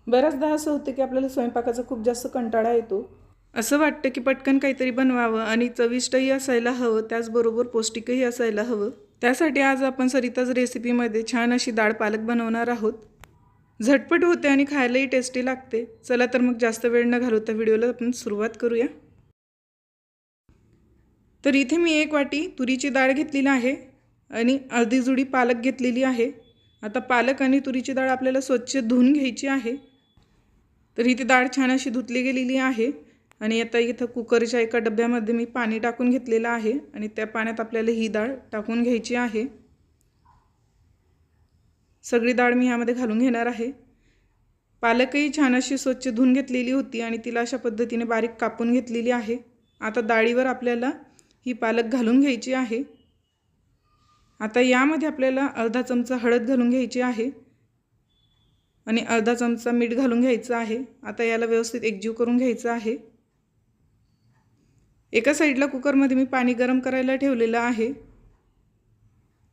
बऱ्याचदा असं होतं की आपल्याला स्वयंपाकाचा खूप जास्त कंटाळा येतो। असं वाटतं की पटकन काहीतरी बनवावं आणि चविष्टही असायला हवं, त्याचबरोबर पौष्टिकही असायला हवं। त्यासाठी आज आपण सरिताज रेसिपीमध्ये छान अशी डाळ पालक बनवणार आहोत। झटपट होते आणि खायलाही टेस्टी लागते। चला तर मग जास्त वेळ न घालवता व्हिडिओला आपण सुरुवात करूया। तर इथे मी 1 वाटी तुरीची डाळ घेतलेली आहे आणि अर्धी जुडी पालक घेतलेली आहे। आता पालक आणि तुरीची डाळ आपल्याला स्वच्छ धुवून घ्यायची आहे। तर इथे डाळ छान अशी धुतली गेलेली आहे आणि आता इथे कुकरच्या एका डब्यामध्ये मी पाणी टाकून घेतलेलं आहे आणि त्या पाण्यात आपल्याला ही डाळ टाकून घ्यायची आहे। सगळी डाळ मी यामध्ये घालून घेणार आहे। पालकही छान अशी स्वच्छ धुवून घेतलेली होती आणि तिला अशा पद्धतीने बारीक कापून घेतलेली आहे। आता डाळीवर आपल्याला ही पालक घालून घ्यायची आहे। आता यामध्ये आपल्याला अर्धा चमचा हळद घालून घ्यायची आहे आणि अर्धा चमचा मीठ घालून घ्यायचं आहे। आता याला व्यवस्थित एकजीव करून घ्यायचं आहे। एका साइडला कुकरमध्ये मी पाणी गरम करायला ठेवलेलं आहे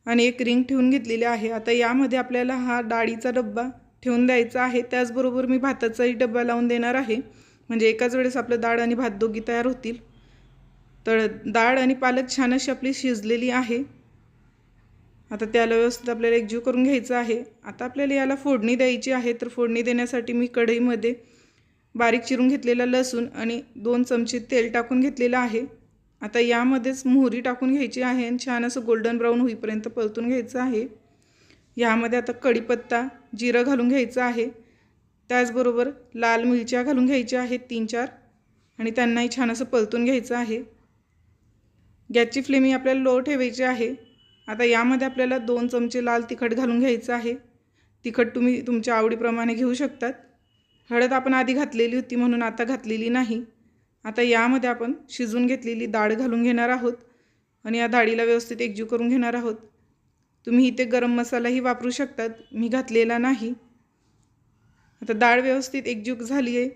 आणि एक रिंग ठेवून घेतलेली आहे। आता यामध्ये आपल्याला हा डाळीचा डब्बा ठेवून द्यायचा आहे। त्याचबरोबर मी भाताचाही डब्बा लावून देणार आहे, म्हणजे एकाच वेळेस आपलं डाळ आणि भात दोघी तयार होतील। तर डाळ आणि पालक छान अशी आपली शिजलेली आहे। आता त्याला व्यवस्थित आपल्याला एकजीव करून घ्यायचं आहे। आता आपल्याला याला फोडणी द्यायची आहे। तर फोडणी देण्यासाठी मी कढईमध्ये बारीक चिरून घेतलेला लसूण आणि 2 चमचे तेल टाकून घेतलेलं आहे। आता यामध्येच मोहरी टाकून घ्यायची आहे आणि छान असं गोल्डन ब्राउन होईपर्यंत परतून घ्यायचं आहे। यामध्ये आता कढीपत्ता, जिरं घालून घ्यायचं आहे। त्याचबरोबर लाल मिरच्या घालून घ्यायच्या आहेत 3-4 आणि त्यांनाही छान असं परतून घ्यायचं आहे। गॅसची फ्लेम ही आपल्याला लो ठेवायची आहे। आता यामध्ये आपल्याला 2 चमचे लाल तिखट घालून घ्यायचं आहे। तिखट तुम्ही तुमच्या आवडीप्रमाणे घेऊ शकतात। हळद आपण आधी घातलेली होती म्हणून आता घातलेली नाही। आता यामध्ये आपण शिजवून घेतलेली डाळ घालून घेणार आहोत आणि या डाळीला व्यवस्थित एकजीव करून घेणार आहोत। तुम्ही इथे गरम मसालाही वापरू शकतात, मी घातलेला नाही। आता डाळ व्यवस्थित एकजीव झाली आहे।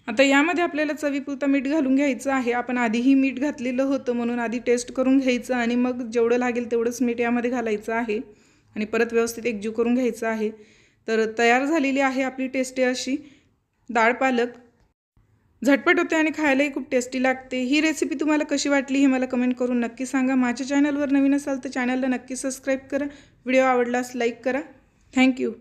आता यामध्ये आपल्याला चवीपुरतं मीठ घालून घ्यायचं आहे। आपण आधीही मीठ घातलेलं होतं म्हणून आधी टेस्ट करून घ्यायचं आणि मग जेवढं लागेल तेवढंच मीठ यामध्ये घालायचं आहे आणि परत व्यवस्थित एकजीव करून घ्यायचं आहे। तर तयार झालेली आहे आपली टेस्टी अशी डाळ पालक। झटपट होते आणि खायलाही खूप टेस्टी लागते। ही रेसिपी तुम्हाला कशी वाटली हे मला कमेंट करून नक्की सांगा। माझ्या चॅनलवर नवीन असाल तर चॅनलला नक्की सबस्क्राइब करा। व्हिडिओ आवडल्यास लाईक करा। Thank you.